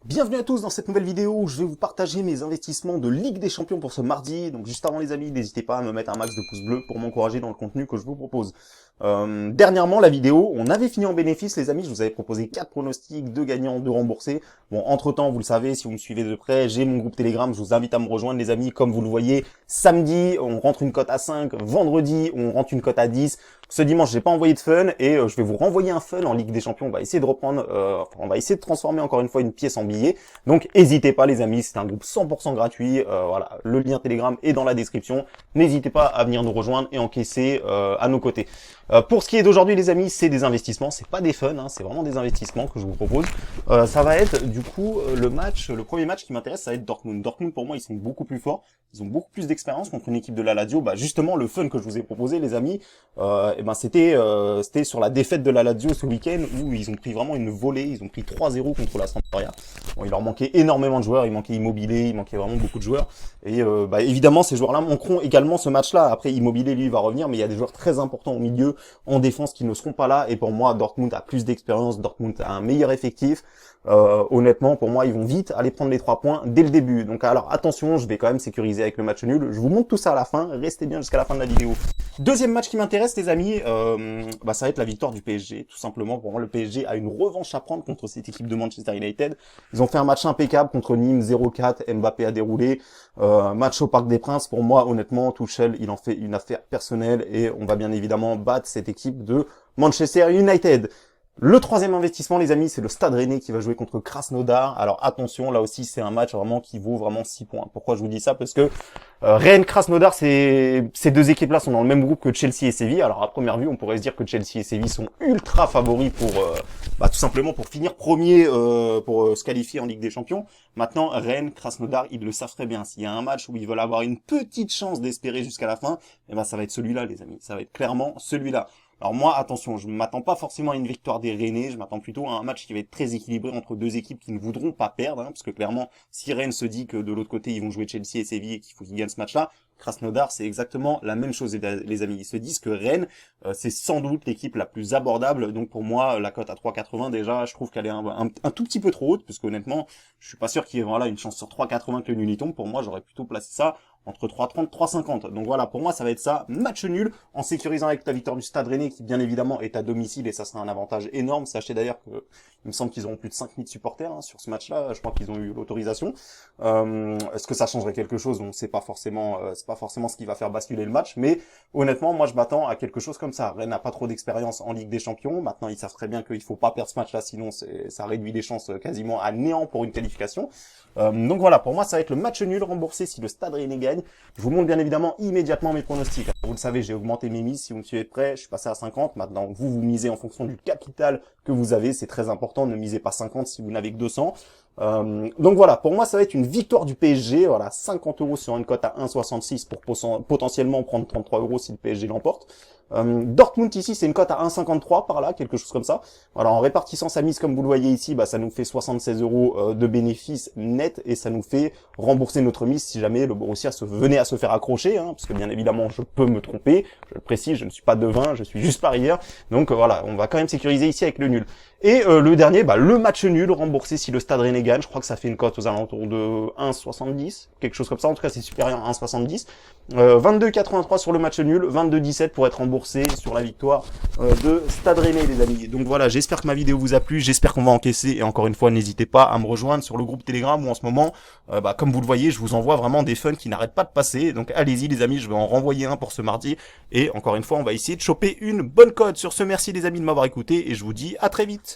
Bienvenue à tous dans cette nouvelle vidéo où je vais vous partager mes investissements de Ligue des Champions pour ce mardi. Donc juste avant les amis, n'hésitez pas à me mettre un max de pouces bleus pour m'encourager dans le contenu que je vous propose. Dernièrement, la vidéo, on avait fini en bénéfice les amis, je vous avais proposé 4 pronostics, 2 gagnants, 2 remboursés. Bon, entre-temps, vous le savez, si vous me suivez de près, j'ai mon groupe Telegram, je vous invite à me rejoindre les amis. Comme vous le voyez, samedi, on rentre une cote à 5, vendredi, on rentre une cote à 10. Ce dimanche, j'ai pas envoyé de fun et je vais vous renvoyer un fun en Ligue des Champions. On va essayer de reprendre, on va essayer de transformer encore une fois une pièce en billet. Donc, n'hésitez pas les amis, c'est un groupe 100% gratuit. Voilà, le lien Telegram est dans la description. N'hésitez pas à venir nous rejoindre et encaisser à nos côtés. Pour ce qui est d'aujourd'hui les amis, c'est des investissements, c'est pas des fun, hein, c'est vraiment des investissements que je vous propose. Ça va être du coup le premier match qui m'intéresse, ça va être Dortmund. Dortmund pour moi ils sont beaucoup plus forts, ils ont beaucoup plus d'expérience contre une équipe de la Lazio. Bah justement le fun que je vous ai proposé les amis, c'était sur la défaite de la Lazio ce week-end où ils ont pris vraiment une volée, ils ont pris 3-0 contre la Sampdoria. Bon, il leur manquait énormément de joueurs, il manquait Immobilier, il manquait vraiment beaucoup de joueurs. Et évidemment ces joueurs-là manqueront également ce match-là. Après Immobilier lui il va revenir, mais il y a des joueurs très importants au milieu, en défense qui ne seront pas là, et pour moi Dortmund a plus d'expérience, Dortmund a un meilleur effectif. Honnêtement pour moi ils vont vite aller prendre les 3 points dès le début. Donc alors attention, je vais quand même sécuriser avec le match nul, je vous montre tout ça à la fin, restez bien jusqu'à la fin de la vidéo. Deuxième match qui m'intéresse les amis, ça va être la victoire du PSG, tout simplement. Pour moi le PSG a une revanche à prendre contre cette équipe de Manchester United. Ils ont fait un match impeccable contre Nîmes 0-4, Mbappé a déroulé, match au Parc des Princes. Pour moi honnêtement Tuchel il en fait une affaire personnelle et on va bien évidemment battre cette équipe de Manchester United. Le troisième investissement, les amis, c'est le Stade Rennais qui va jouer contre Krasnodar. Alors attention, là aussi, c'est un match vraiment qui vaut vraiment 6 points. Pourquoi je vous dis ça? Parce que Rennes, Krasnodar, ces deux équipes-là sont dans le même groupe que Chelsea et Séville. Alors à première vue, on pourrait se dire que Chelsea et Séville sont ultra favoris pour, tout simplement pour finir premier, pour se qualifier en Ligue des Champions. Maintenant, Rennes, Krasnodar, ils le savent très bien. S'il y a un match où ils veulent avoir une petite chance d'espérer jusqu'à la fin, ça va être celui-là, les amis. Ça va être clairement celui-là. Alors moi, attention, je ne m'attends pas forcément à une victoire des Rennais, je m'attends plutôt à un match qui va être très équilibré entre deux équipes qui ne voudront pas perdre, hein, parce que clairement, si Rennes se dit que de l'autre côté, ils vont jouer Chelsea et Séville et qu'il faut qu'ils gagnent ce match-là, Krasnodar, c'est exactement la même chose, les amis. Ils se disent que Rennes, c'est sans doute l'équipe la plus abordable, donc pour moi, la cote à 3,80 déjà, je trouve qu'elle est un tout petit peu trop haute, parce qu'honnêtement, je suis pas sûr qu'il y ait voilà, une chance sur 3,80 que le nul y tombe. Pour moi, j'aurais plutôt placé ça entre 3,30 3,50. Donc voilà, pour moi, ça va être ça, match nul, en sécurisant avec la victoire du Stade Rennais, qui bien évidemment est à domicile, et ça sera un avantage énorme. Sachez d'ailleurs que, il me semble qu'ils auront plus de 5000 supporters hein, sur ce match-là, je crois qu'ils ont eu l'autorisation. Est-ce que ça changerait quelque chose? Donc c'est pas forcément ce qui va faire basculer le match, mais honnêtement, moi je m'attends à quelque chose comme ça. Rennes n'a pas trop d'expérience en Ligue des Champions, maintenant ils savent très bien qu'il faut pas perdre ce match-là, sinon ça réduit les chances quasiment à néant pour une qualification. Donc voilà, pour moi ça va être le match nul remboursé si le Stade Rennais gagne. Je vous montre bien évidemment immédiatement mes pronostics. Vous le savez, j'ai augmenté mes mises, si vous me suivez de près, je suis passé à 50. Maintenant, vous misez en fonction du capital que vous avez, c'est très important, ne misez pas 50 si vous n'avez que 200. Donc voilà, pour moi ça va être une victoire du PSG, voilà, 50 € sur une cote à 1,66 pour potentiellement prendre 33 € si le PSG l'emporte. Dortmund ici c'est une cote à 1,53 par là, quelque chose comme ça. Voilà, en répartissant sa mise comme vous le voyez ici, ça nous fait 76 € de bénéfices nets et ça nous fait rembourser notre mise si jamais le Borussia venait à se faire accrocher, hein, parce que bien évidemment je peux me tromper, je le précise, je ne suis pas devin, je suis juste parieur. Donc voilà, on va quand même sécuriser ici avec le nul. Et le dernier, le match nul remboursé si le Stade Rennais gagne. Je crois que ça fait une cote aux alentours de 1,70, quelque chose comme ça. En tout cas, c'est supérieur à 1,70. 22,83 sur le match nul, 22,17 pour être remboursé sur la victoire de Stade Rennais, les amis. Donc voilà, j'espère que ma vidéo vous a plu, j'espère qu'on va encaisser. Et encore une fois, n'hésitez pas à me rejoindre sur le groupe Telegram où en ce moment, comme vous le voyez, je vous envoie vraiment des fun qui n'arrêtent pas de passer. Donc allez-y les amis, je vais en renvoyer un pour ce mardi. Et encore une fois, on va essayer de choper une bonne cote. Sur ce, merci les amis de m'avoir écouté et je vous dis à très vite.